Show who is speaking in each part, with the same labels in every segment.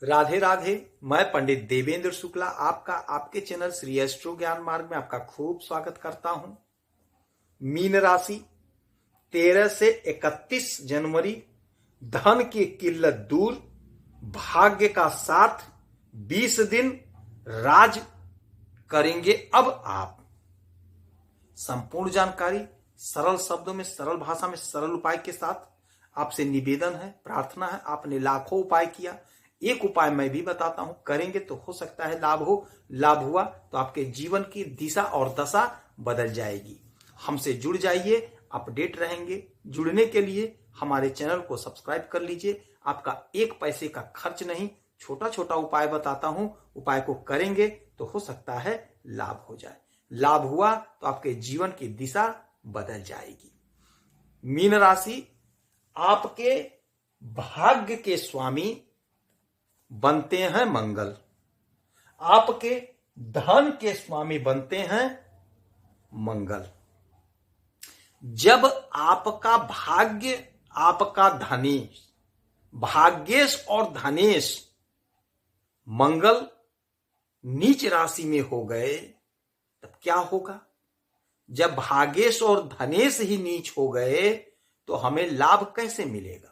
Speaker 1: राधे राधे। मैं पंडित देवेंद्र शुक्ला आपका आपके चैनल श्री एस्ट्रो ज्ञान मार्ग में आपका खूब स्वागत करता हूं। मीन राशि 13 से 31 जनवरी धन की किल्लत दूर, भाग्य का साथ, 20 दिन राज करेंगे अब आप। संपूर्ण जानकारी सरल शब्दों में, सरल भाषा में, सरल उपाय के साथ आपसे निवेदन है, प्रार्थना है। आपने लाखों उपाय किया, एक उपाय मैं भी बताता हूं, करेंगे तो हो सकता है लाभ हो। लाभ हुआ तो आपके जीवन की दिशा और दशा बदल जाएगी। हमसे जुड़ जाइए, अपडेट रहेंगे। जुड़ने के लिए हमारे चैनल को सब्सक्राइब कर लीजिए। आपका एक पैसे का खर्च नहीं, छोटा छोटा उपाय बताता हूं, उपाय को करेंगे तो हो सकता है लाभ हो जाए। लाभ हुआ तो आपके जीवन की दिशा बदल जाएगी। मीन राशि, आपके भाग्य के स्वामी बनते हैं मंगल, आपके धन के स्वामी बनते हैं मंगल। जब आपका भाग्य, आपका धनेश, भाग्येश और धनेश मंगल नीच राशि में हो गए तब क्या होगा? जब भाग्येश और धनेश ही नीच हो गए तो हमें लाभ कैसे मिलेगा?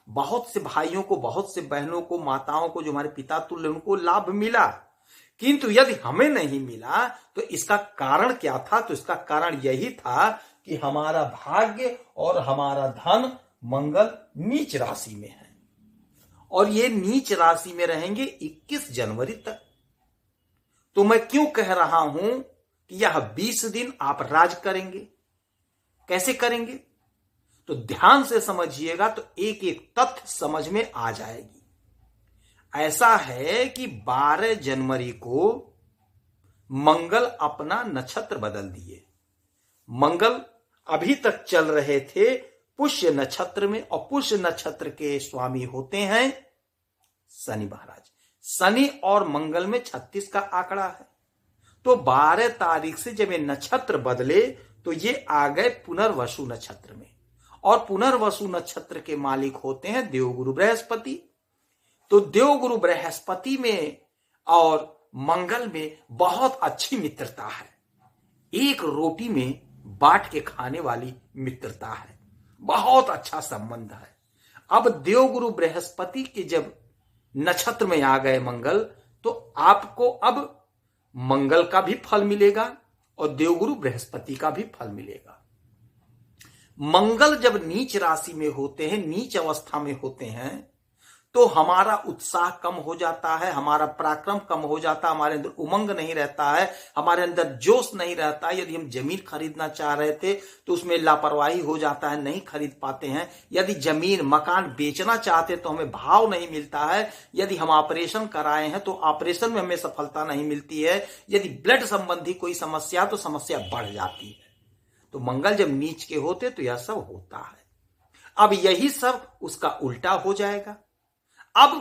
Speaker 1: बहुत से भाइयों को, बहुत से बहनों को, माताओं को, जो हमारे पिता तुल्य, उनको लाभ मिला, किंतु यदि हमें नहीं मिला तो इसका कारण क्या था? तो इसका कारण यही था कि हमारा भाग्य और हमारा धन मंगल नीच राशि में है, और ये नीच राशि में रहेंगे 21 जनवरी तक। तो मैं क्यों कह रहा हूं कि यह 20 दिन आप राज करेंगे? कैसे करेंगे तो ध्यान से समझिएगा, तो एक एक तथ्य समझ में आ जाएगी। ऐसा है कि 12 जनवरी को मंगल अपना नक्षत्र बदल दिए। मंगल अभी तक चल रहे थे पुष्य नक्षत्र में, और पुष्य नक्षत्र के स्वामी होते हैं शनि महाराज। शनि और मंगल में 36 का आंकड़ा है। तो 12 तारीख से जब ये नक्षत्र बदले तो ये आ गए पुनर्वसु नक्षत्र में, और पुनर्वसु नक्षत्र के मालिक होते हैं देवगुरु बृहस्पति। तो देवगुरु बृहस्पति में और मंगल में बहुत अच्छी मित्रता है, एक रोटी में बांट के खाने वाली मित्रता है, बहुत अच्छा संबंध है। अब देवगुरु बृहस्पति के जब नक्षत्र में आ गए मंगल, तो आपको अब मंगल का भी फल मिलेगा और देवगुरु बृहस्पति का भी फल मिलेगा। मंगल जब नीच राशि में होते हैं, नीच अवस्था में होते हैं, तो हमारा उत्साह कम हो जाता है, हमारा पराक्रम कम हो जाता है, हमारे अंदर उमंग नहीं रहता है, हमारे अंदर जोश नहीं रहता है। यदि हम जमीन खरीदना चाह रहे थे तो उसमें लापरवाही हो जाता है, नहीं खरीद पाते हैं। यदि जमीन मकान बेचना चाहते तो हमें भाव नहीं मिलता है। यदि हम ऑपरेशन कराए हैं तो ऑपरेशन में हमें सफलता नहीं मिलती है। यदि ब्लड संबंधी कोई समस्या, तो समस्या बढ़ जाती है। तो मंगल जब नीच के होते तो यह सब होता है। अब यही सब उसका उल्टा हो जाएगा। अब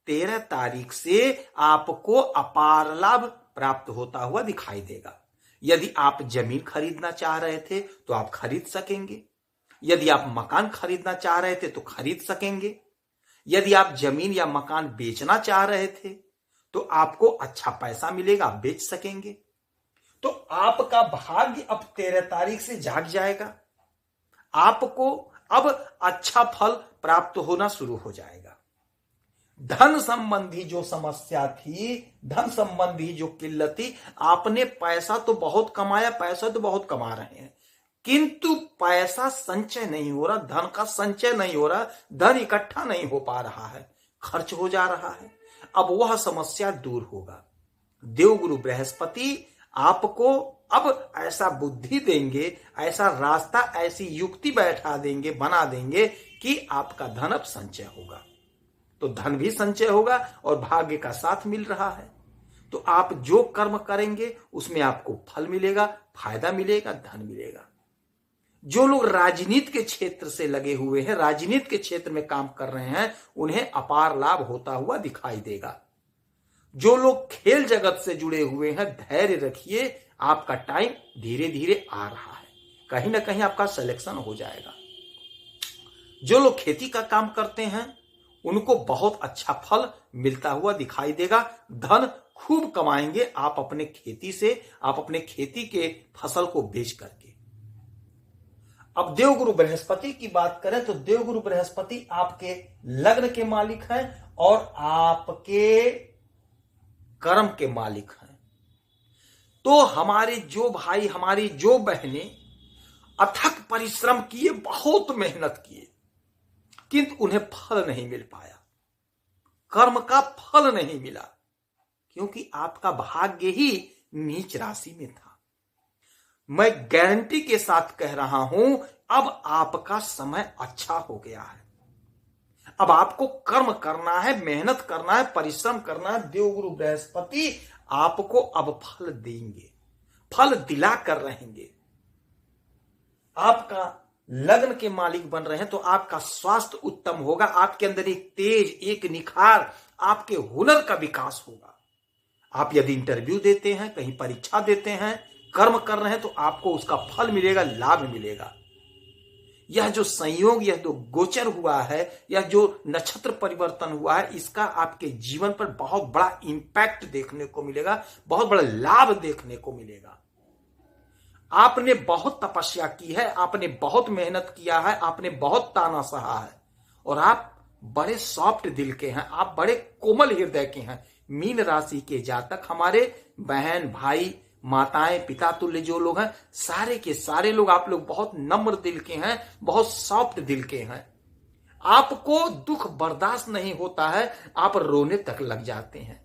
Speaker 1: 13 तारीख से आपको अपार लाभ प्राप्त होता हुआ दिखाई देगा। यदि आप जमीन खरीदना चाह रहे थे तो आप खरीद सकेंगे। यदि आप मकान खरीदना चाह रहे थे तो खरीद सकेंगे। यदि आप जमीन या मकान बेचना चाह रहे थे तो आपको अच्छा पैसा मिलेगा, आप बेच सकेंगे। तो आपका भाग्य अब 13 तारीख से जाग जाएगा। आपको अब अच्छा फल प्राप्त होना शुरू हो जाएगा। धन संबंधी जो समस्या थी, धन संबंधी जो किल्लत थी, आपने पैसा तो बहुत कमाया, पैसा तो बहुत कमा रहे हैं, किंतु पैसा संचय नहीं हो रहा, धन का संचय नहीं हो रहा, धन इकट्ठा नहीं हो पा रहा है, खर्च हो जा रहा है। अब वह समस्या दूर होगा। देवगुरु बृहस्पति आपको अब ऐसा बुद्धि देंगे, ऐसा रास्ता, ऐसी युक्ति बैठा देंगे, बना देंगे कि आपका धन अब संचय होगा। तो धन भी संचय होगा और भाग्य का साथ मिल रहा है। तो आप जो कर्म करेंगे उसमें आपको फल मिलेगा, फायदा मिलेगा, धन मिलेगा। जो लोग राजनीति के क्षेत्र से लगे हुए हैं, राजनीति के क्षेत्र में काम कर रहे हैं, उन्हें अपार लाभ होता हुआ दिखाई देगा। जो लोग खेल जगत से जुड़े हुए हैं, धैर्य रखिए, आपका टाइम धीरे धीरे आ रहा है, कहीं ना कहीं आपका सिलेक्शन हो जाएगा। जो लोग खेती का काम करते हैं उनको बहुत अच्छा फल मिलता हुआ दिखाई देगा। धन खूब कमाएंगे आप अपने खेती से, आप अपने खेती के फसल को बेच करके। अब देवगुरु बृहस्पति की बात करें तो देवगुरु बृहस्पति आपके लग्न के मालिक हैं और आपके कर्म के मालिक हैं। तो हमारे जो भाई, हमारी जो बहनें अथक परिश्रम किए, बहुत मेहनत किए, किंतु उन्हें फल नहीं मिल पाया, कर्म का फल नहीं मिला, क्योंकि आपका भाग्य ही नीच राशि में था। मैं गारंटी के साथ कह रहा हूं, अब आपका समय अच्छा हो गया है। अब आपको कर्म करना है, मेहनत करना है, परिश्रम करना है। देवगुरु बृहस्पति आपको अब फल देंगे, फल दिला कर रहेंगे। आपका लग्न के मालिक बन रहे हैं तो आपका स्वास्थ्य उत्तम होगा, आपके अंदर एक तेज, एक निखार, आपके हुनर का विकास होगा। आप यदि इंटरव्यू देते हैं, कहीं परीक्षा देते हैं, कर्म कर रहे हैं, तो आपको उसका फल मिलेगा, लाभ मिलेगा। यह जो संयोग, यह जो गोचर हुआ है, यह जो नक्षत्र परिवर्तन हुआ है, इसका आपके जीवन पर बहुत बड़ा इंपैक्ट देखने को मिलेगा, बहुत बड़ा लाभ देखने को मिलेगा। आपने बहुत तपस्या की है, आपने बहुत मेहनत किया है, आपने बहुत ताना सहा है और आप बड़े सॉफ्ट दिल के हैं, आप बड़े कोमल हृदय के हैं। मीन राशि के जातक, हमारे बहन, भाई, माताएं, पिता तुल्य जो लोग हैं, सारे के सारे लोग, आप लोग बहुत नम्र दिल के हैं, बहुत सॉफ्ट दिल के हैं। आपको दुख बर्दाश्त नहीं होता है, आप रोने तक लग जाते हैं।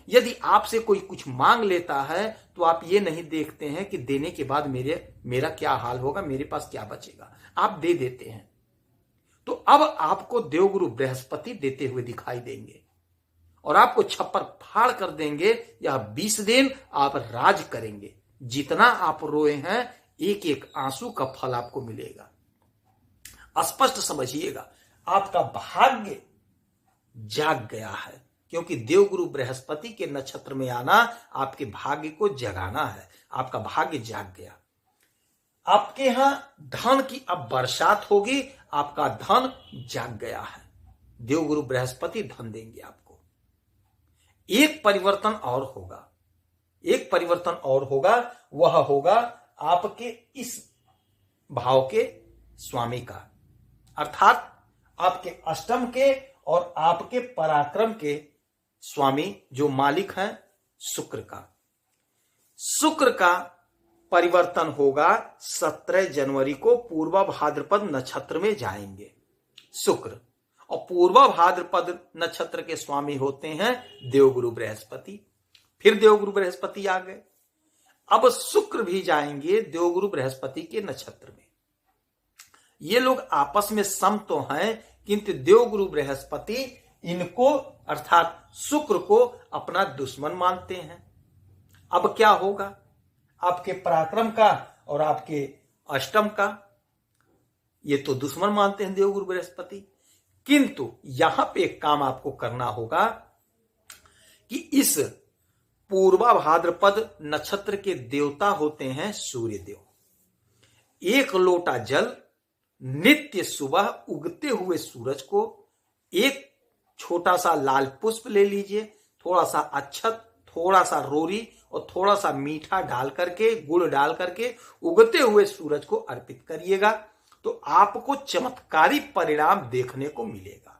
Speaker 1: यदि आपसे कोई कुछ मांग लेता है तो आप ये नहीं देखते हैं कि देने के बाद मेरा क्या हाल होगा, मेरे पास क्या बचेगा, आप दे देते हैं। तो अब आपको देवगुरु बृहस्पति देते हुए दिखाई देंगे और आपको छप्पर फाड़ कर देंगे। यह 20 दिन आप राज करेंगे। जितना आप रोए हैं, एक एक आंसू का फल आपको मिलेगा। स्पष्ट समझिएगा, आपका भाग्य जाग गया है, क्योंकि देवगुरु बृहस्पति के नक्षत्र में आना आपके भाग्य को जगाना है। आपका भाग्य जाग गया। आपके यहां धन की अब बरसात होगी, आपका धन जाग गया है। देवगुरु बृहस्पति धन देंगे आपको। एक परिवर्तन और होगा, एक परिवर्तन और होगा, वह होगा आपके इस भाव के स्वामी का, अर्थात आपके अष्टम के और आपके पराक्रम के स्वामी जो मालिक हैं, शुक्र का। शुक्र का परिवर्तन होगा 17 जनवरी को, पूर्वा भाद्रपद नक्षत्र में जाएंगे शुक्र। और पूर्वा भाद्रपद नक्षत्र के स्वामी होते हैं देवगुरु बृहस्पति। फिर देवगुरु बृहस्पति आ गए, अब शुक्र भी जाएंगे देवगुरु बृहस्पति के नक्षत्र में। ये लोग आपस में सम तो हैं, किंतु देवगुरु बृहस्पति इनको अर्थात शुक्र को अपना दुश्मन मानते हैं। अब क्या होगा, आपके पराक्रम का और आपके अष्टम का ये तो दुश्मन मानते हैं देवगुरु बृहस्पति। किंतु यहां पे एक काम आपको करना होगा कि इस पूर्वा भाद्रपद नक्षत्र के देवता होते हैं सूर्य देव। एक लोटा जल नित्य सुबह उगते हुए सूरज को, एक छोटा सा लाल पुष्प ले लीजिए, थोड़ा सा अक्षत, थोड़ा सा रोरी और थोड़ा सा मीठा डाल करके, गुड़ डाल करके उगते हुए सूरज को अर्पित करिएगा, तो आपको चमत्कारी परिणाम देखने को मिलेगा।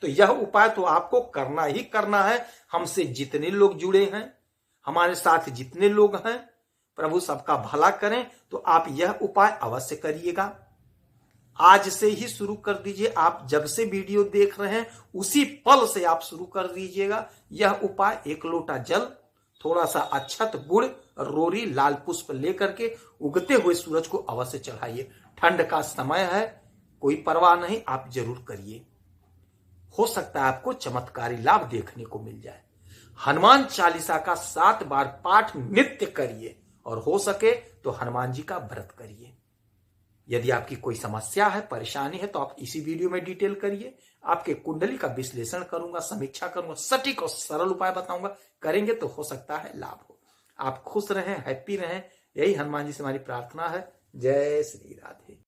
Speaker 1: तो यह उपाय तो आपको करना ही करना है। हमसे जितने लोग जुड़े हैं, हमारे साथ जितने लोग हैं, प्रभु सबका भला करें, तो आप यह उपाय अवश्य करिएगा। आज से ही शुरू कर दीजिए। आप जब से वीडियो देख रहे हैं उसी पल से आप शुरू कर दीजिएगा यह उपाय। एक लोटा जल, थोड़ा सा अक्षत, गुड़, रोरी, लाल पुष्प लेकर के उगते हुए सूरज को अवश्य चढ़ाइए। ठंड का समय है, कोई परवाह नहीं, आप जरूर करिए। हो सकता है आपको चमत्कारी लाभ देखने को मिल जाए। हनुमान चालीसा का 7 बार पाठ नित्य करिए और हो सके तो हनुमान जी का व्रत करिए। यदि आपकी कोई समस्या है, परेशानी है, तो आप इसी वीडियो में डिटेल करिए। आपके कुंडली का विश्लेषण करूंगा, समीक्षा करूंगा, सटीक और सरल उपाय बताऊंगा। करेंगे तो हो सकता है लाभ हो। आप खुश रहें, हैप्पी रहें, यही हनुमान जी से हमारी प्रार्थना है। जय श्री राधे।